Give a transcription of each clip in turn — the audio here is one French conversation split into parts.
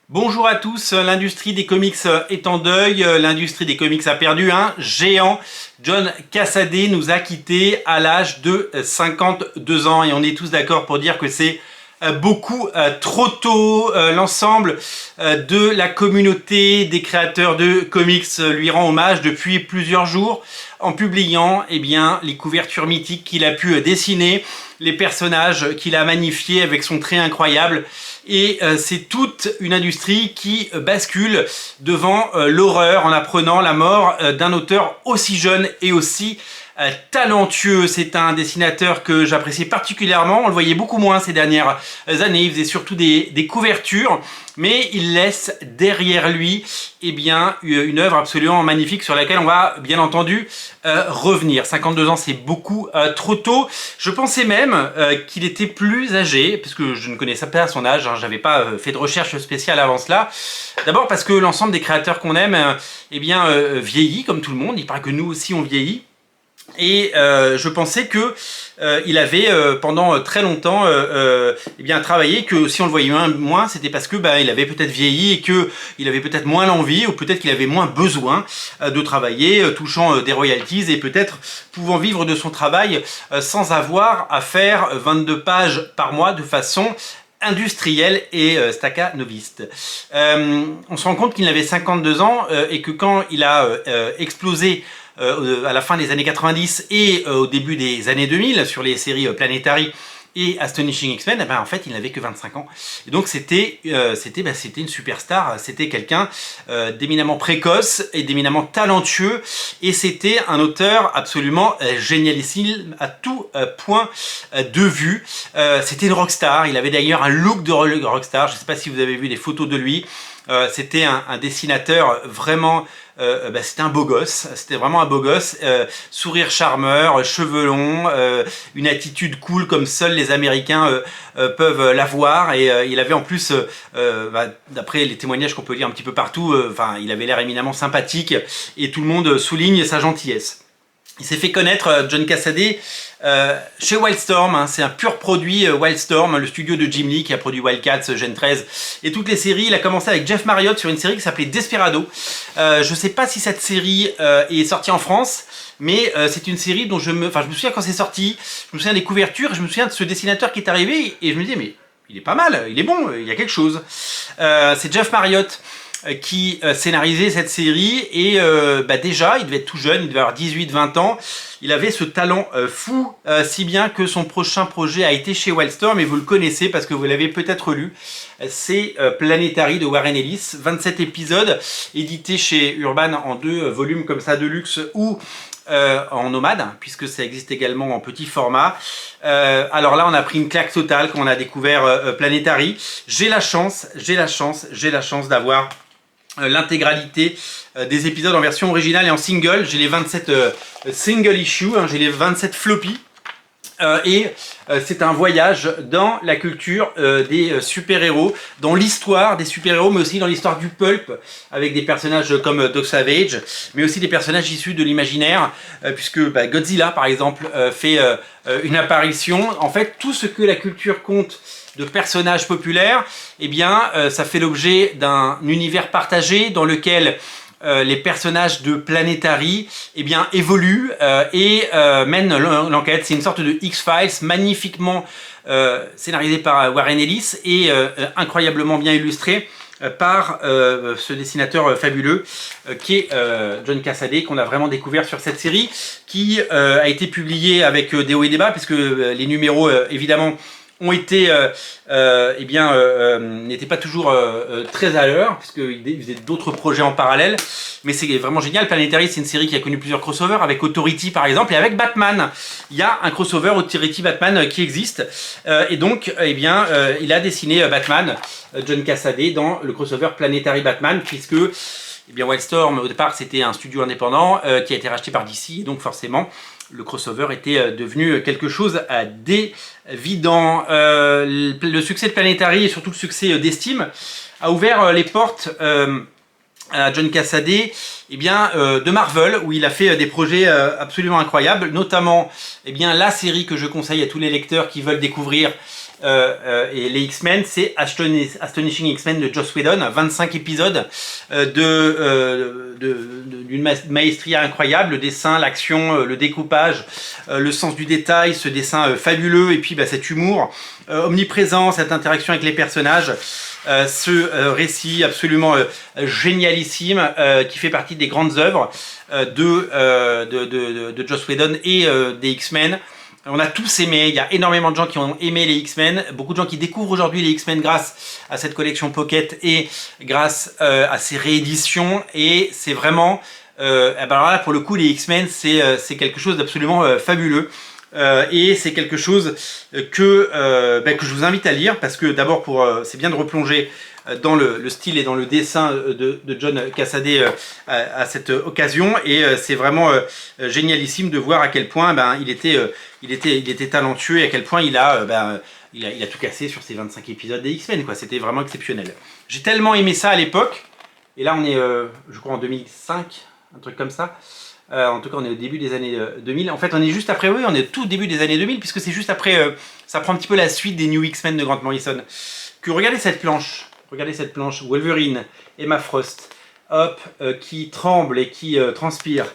Bonjour à tous, l'industrie des comics est en deuil, l'industrie des comics a perdu un géant. John Cassaday nous a quittés à l'âge de 52 ans et on est tous d'accord pour dire que c'est beaucoup trop tôt. L'ensemble de la communauté des créateurs de comics lui rend hommage depuis plusieurs jours en publiant les couvertures mythiques qu'il a pu dessiner, les personnages qu'il a magnifiés avec son trait incroyable. Et c'est toute une industrie qui bascule devant l'horreur en apprenant la mort d'un auteur aussi jeune et aussi talentueux. C'est un dessinateur que j'apprécie particulièrement. On le voyait beaucoup moins ces dernières années. Il faisait surtout des couvertures, mais il laisse derrière lui une œuvre absolument magnifique sur laquelle on va bien entendu revenir. 52 ans, c'est beaucoup trop tôt. Je pensais même qu'il était plus âgé, parce que je ne connaissais pas son âge, hein, j'avais pas fait de recherche spéciale avant cela. D'abord parce que l'ensemble des créateurs qu'on aime vieillit comme tout le monde. Il paraît que nous aussi on vieillit. Et je pensais que il avait pendant très longtemps travaillé, que si on le voyait moins, c'était parce que il avait peut-être vieilli et que il avait peut-être moins l'envie, ou peut-être qu'il avait moins besoin de travailler, touchant des royalties et peut-être pouvant vivre de son travail sans avoir à faire 22 pages par mois de façon industriel et staccanoviste. On se rend compte qu'il avait 52 ans et que quand il a explosé à la fin des années 90 et au début des années 2000 sur les séries Planetary et Astonishing X-Men, en fait il n'avait que 25 ans. Et donc c'était une superstar, c'était quelqu'un d'éminemment précoce et d'éminemment talentueux, et c'était un auteur absolument génialissime à tout point de vue. C'était une rockstar, il avait d'ailleurs un look de rockstar, je ne sais pas si vous avez vu des photos de lui. C'était un dessinateur vraiment, c'était un beau gosse, c'était vraiment un beau gosse, sourire charmeur, cheveux longs, une attitude cool comme seuls les Américains peuvent l'avoir, et il avait en plus, d'après les témoignages qu'on peut lire un petit peu partout, il avait l'air éminemment sympathique et tout le monde souligne sa gentillesse. Il s'est fait connaître, John Cassaday, chez Wildstorm, hein, c'est un pur produit Wildstorm, le studio de Jim Lee qui a produit Wildcats, Gen 13 et toutes les séries. Il a commencé avec Jeff Marriott sur une série qui s'appelait Desperado. Je sais pas si cette série est sortie en France, mais c'est une série dont je me souviens quand c'est sorti, je me souviens des couvertures, je me souviens de ce dessinateur qui est arrivé et je me disais mais il est pas mal, il est bon, il y a quelque chose. C'est Jeff Marriott qui scénarisait cette série, et déjà il devait être tout jeune, il devait avoir 18-20 ans, il avait ce talent fou, si bien que son prochain projet a été chez Wildstorm, et vous le connaissez parce que vous l'avez peut-être lu, c'est Planetary de Warren Ellis, 27 épisodes, édité chez Urban en 2 volumes comme ça de luxe, ou en nomade, puisque ça existe également en petit format. Alors là on a pris une claque totale quand on a découvert Planetary. J'ai la chance d'avoir l'intégralité des épisodes en version originale et en single. J'ai les 27 single issues, hein, j'ai les 27 floppy. C'est un voyage dans la culture des super-héros, dans l'histoire des super-héros, mais aussi dans l'histoire du pulp, avec des personnages comme Doc Savage, mais aussi des personnages issus de l'imaginaire, puisque Godzilla, par exemple, fait une apparition. En fait, tout ce que la culture compte de personnages populaires, ça fait l'objet d'un univers partagé dans lequel les personnages de Planetary évoluent et mènent l'enquête. C'est une sorte de X-Files magnifiquement scénarisé par Warren Ellis et incroyablement bien illustré par ce dessinateur fabuleux qui est John Cassaday, qu'on a vraiment découvert sur cette série, qui a été publiée avec des hauts et des bas, puisque les numéros évidemment ont été n'étaient pas toujours très à l'heure, parce qu'ils faisaient d'autres projets en parallèle, mais c'est vraiment génial. Planetary, c'est une série qui a connu plusieurs crossovers, avec Authority par exemple, et avec Batman. Il y a un crossover Authority Batman qui existe, et donc il a dessiné Batman, John Cassaday, dans le crossover Planetary Batman, puisque Wildstorm au départ c'était un studio indépendant qui a été racheté par DC, et donc forcément le crossover était devenu quelque chose d'évident. Le succès de Planetary et surtout le succès d'Estime a ouvert les portes à John Cassaday de Marvel, où il a fait des projets absolument incroyables, notamment la série que je conseille à tous les lecteurs qui veulent découvrir et les X-Men, c'est Astonishing X-Men de Joss Whedon, 25 épisodes d'une maestria incroyable, le dessin, l'action, le découpage, le sens du détail, ce dessin fabuleux, et puis cet humour omniprésent, cette interaction avec les personnages, ce récit absolument génialissime qui fait partie des grandes œuvres de Joss Whedon et des X-Men. On a tous aimé, il y a énormément de gens qui ont aimé les X-Men, beaucoup de gens qui découvrent aujourd'hui les X-Men grâce à cette collection Pocket et grâce à ces rééditions, et c'est vraiment, alors là pour le coup les X-Men c'est quelque chose d'absolument fabuleux. Et c'est quelque chose que je vous invite à lire, parce que d'abord c'est bien de replonger dans le style et dans le dessin de John Cassaday à cette occasion, et c'est vraiment génialissime de voir à quel point il était talentueux, et à quel point il a tout cassé sur ces 25 épisodes des X-Men, quoi. C'était vraiment exceptionnel. J'ai tellement aimé ça à l'époque, et là on est je crois en 2005, un truc comme ça. En tout cas, on est au début des années 2000. En fait, on est juste après, oui, on est au tout début des années 2000, puisque c'est juste après, ça prend un petit peu la suite des New X-Men de Grant Morrison. Regardez cette planche, Wolverine, Emma Frost, hop, qui tremble et qui transpire.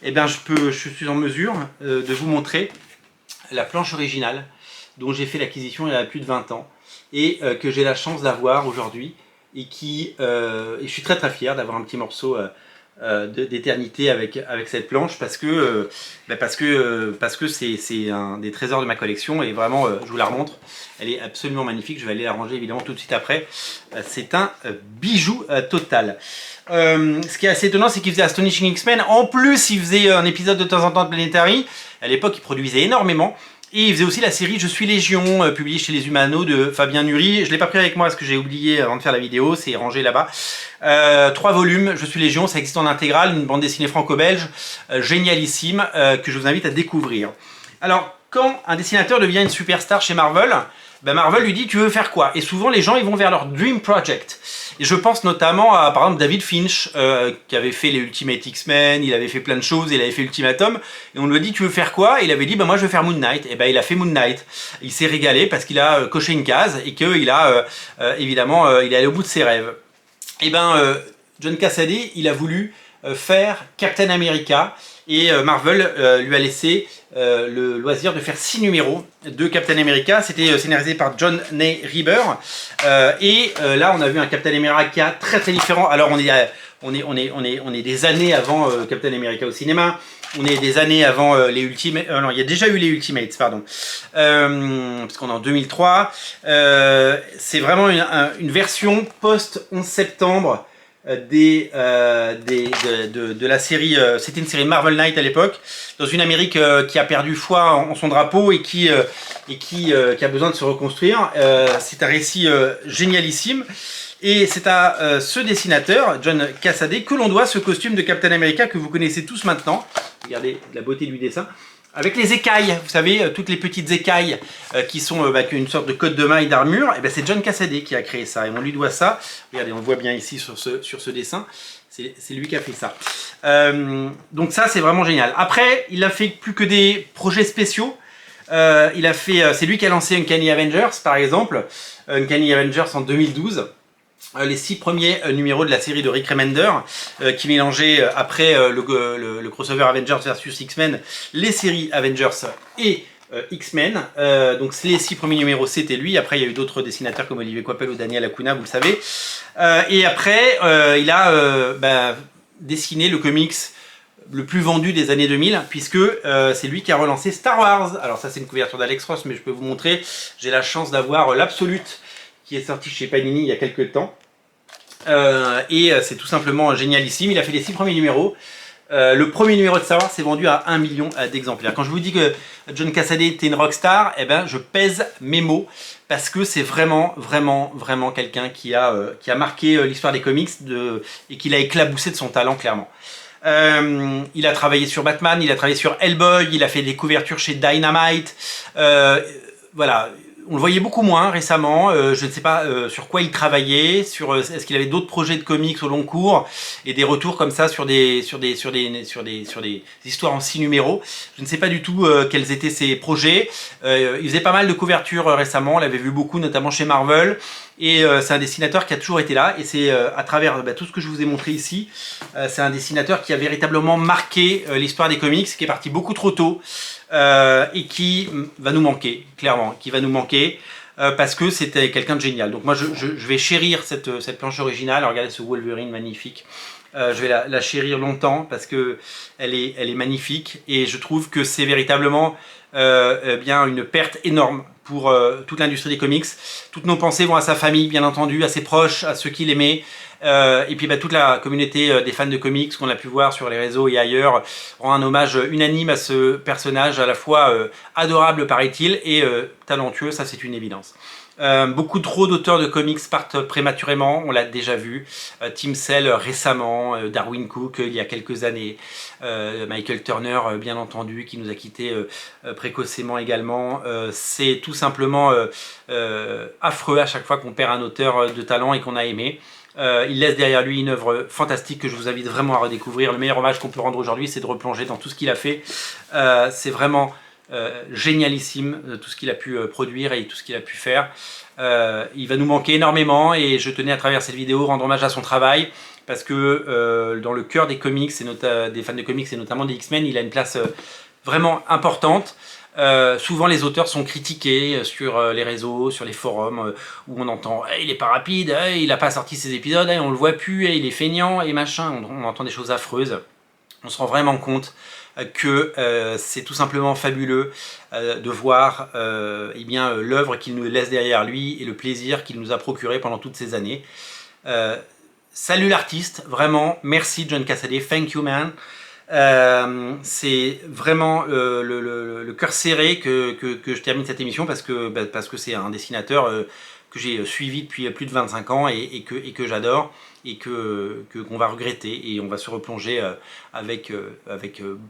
Eh bien, je suis en mesure de vous montrer la planche originale, dont j'ai fait l'acquisition il y a plus de 20 ans, et que j'ai la chance d'avoir aujourd'hui, et je suis très très fier d'avoir un petit morceau d'éternité avec cette planche, parce que c'est un des trésors de ma collection, et vraiment je vous la remontre, elle est absolument magnifique. Je vais aller la ranger évidemment tout de suite après. C'est un bijou total. Ce qui est assez étonnant, c'est qu'il faisait Astonishing X-Men, en plus il faisait un épisode de temps en temps de Planetary. À l'époque il produisait énormément. Et il faisait aussi la série Je suis Légion, publiée chez les Humano de Fabien Nury. Je ne l'ai pas pris avec moi parce que j'ai oublié avant de faire la vidéo, c'est rangé là-bas. 3 volumes, Je suis Légion, ça existe en intégrale, une bande dessinée franco-belge, génialissime, que je vous invite à découvrir. Alors, quand un dessinateur devient une superstar chez Marvel, Marvel lui dit tu veux faire quoi? Et souvent les gens ils vont vers leur Dream Project. Et je pense notamment à par exemple David Finch qui avait fait les Ultimate X-Men, il avait fait plein de choses, il avait fait Ultimatum, et on lui a dit tu veux faire quoi? Et il avait dit moi je veux faire Moon Knight. Et il a fait Moon Knight. Il s'est régalé parce qu'il a coché une case, et qu'il a évidemment il est allé au bout de ses rêves. Et John Cassaday il a voulu faire Captain America, et Marvel lui a laissé le loisir de faire 6 numéros de Captain America. C'était scénarisé par John Ney Reber, et là on a vu un Captain America très très différent. Alors on est des années avant Captain America au cinéma, on est des années avant les Ultimates, non il y a déjà eu les Ultimates, pardon, parce qu'on est en 2003, c'est vraiment une version post 11 septembre de la série. C'était une série Marvel Knight à l'époque, dans une Amérique qui a perdu foi en son drapeau, et qui a besoin de se reconstruire. C'est un récit génialissime, et c'est à ce dessinateur, John Cassaday, que l'on doit ce costume de Captain America que vous connaissez tous maintenant. Regardez la beauté du dessin, avec les écailles, vous savez, toutes les petites écailles qui sont une sorte de cotte de maille d'armure. Et c'est John Cassaday qui a créé ça, et on lui doit ça. Regardez, on le voit bien ici sur ce dessin, c'est lui qui a fait ça. Donc ça c'est vraiment génial. Après il a fait plus que des projets spéciaux. C'est lui qui a lancé Uncanny Avengers par exemple, Uncanny Avengers en 2012. Les 6 premiers numéros de la série de Rick Remender, qui mélangeait après le crossover Avengers versus X-Men, les séries Avengers et X-Men. Donc les 6 premiers numéros c'était lui. Après il y a eu d'autres dessinateurs comme Olivier Coipel ou Daniel Acuna, vous le savez. Et après il a dessiné le comics le plus vendu des années 2000, puisque c'est lui qui a relancé Star Wars. Alors ça c'est une couverture d'Alex Ross, mais je peux vous montrer, j'ai la chance d'avoir l'Absolute qui est sorti chez Panini il y a quelques temps. Et c'est tout simplement génialissime. Il a fait les 6 premiers numéros. Le premier numéro de Star Wars s'est vendu à 1 million d'exemplaires. Quand je vous dis que John Cassaday était une rockstar, je pèse mes mots, parce que c'est vraiment quelqu'un qui a marqué l'histoire des comics et qui l'a éclaboussé de son talent, clairement. Il a travaillé sur Batman, il a travaillé sur Hellboy, il a fait des couvertures chez Dynamite. Voilà. on le voyait beaucoup moins récemment. Je ne sais pas sur quoi il travaillait, est-ce qu'il avait d'autres projets de comics au long cours et des retours comme ça sur des histoires en 6 numéros. Je ne sais pas du tout quels étaient ses projets. Il faisait pas mal de couvertures récemment, on l'avait vu beaucoup notamment chez Marvel. Et c'est un dessinateur qui a toujours été là, et c'est à travers tout ce que je vous ai montré ici, c'est un dessinateur qui a véritablement marqué l'histoire des comics, qui est parti beaucoup trop tôt, et qui va nous manquer, clairement, qui va nous manquer, parce que c'était quelqu'un de génial. Donc moi je vais chérir cette planche originale. Regardez ce Wolverine magnifique. Je vais la chérir longtemps parce que elle est magnifique, et je trouve que c'est véritablement bien une perte énorme pour toute l'industrie des comics. Toutes nos pensées vont à sa famille, bien entendu, à ses proches, à ceux qu'il aimait. Et puis toute la communauté des fans de comics qu'on a pu voir sur les réseaux et ailleurs rend un hommage unanime à ce personnage à la fois adorable, paraît-il, et talentueux, ça c'est une évidence. Beaucoup trop d'auteurs de comics partent prématurément, on l'a déjà vu. Tim Sale récemment, Darwin Cook il y a quelques années, Michael Turner bien entendu qui nous a quittés précocement également. C'est tout simplement affreux à chaque fois qu'on perd un auteur de talent et qu'on a aimé. Il laisse derrière lui une œuvre fantastique que je vous invite vraiment à redécouvrir. Le meilleur hommage qu'on peut rendre aujourd'hui, c'est de replonger dans tout ce qu'il a fait. C'est vraiment génialissime tout ce qu'il a pu produire et tout ce qu'il a pu faire. Il va nous manquer énormément, et je tenais à travers cette vidéo rendre hommage à son travail, parce que dans le cœur des comics et des fans de comics et notamment des X-Men, il a une place vraiment importante. Souvent les auteurs sont critiqués sur les réseaux, sur les forums, où on entend hey, il est pas rapide, hey, il a pas sorti ses épisodes, hey, on le voit plus, hey, il est feignant et machin. On entend des choses affreuses. On se rend vraiment compte que c'est tout simplement fabuleux de voir l'œuvre qu'il nous laisse derrière lui et le plaisir qu'il nous a procuré pendant toutes ces années. Salut l'artiste, vraiment, merci John Cassaday, thank you man. C'est vraiment le cœur serré que je termine cette émission, parce que c'est un dessinateur que j'ai suivi depuis plus de 25 ans et que j'adore, et qu'on va regretter, et on va se replonger avec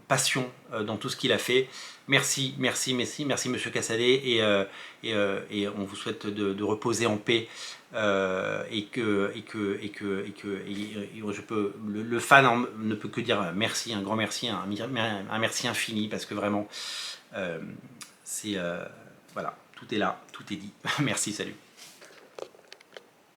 passion dans tout ce qu'il a fait. Merci Monsieur Cassaday, et on vous souhaite de reposer en paix, le fan ne peut que dire merci, un grand merci, un merci infini, parce que vraiment voilà, tout est là, tout est dit. Merci, salut.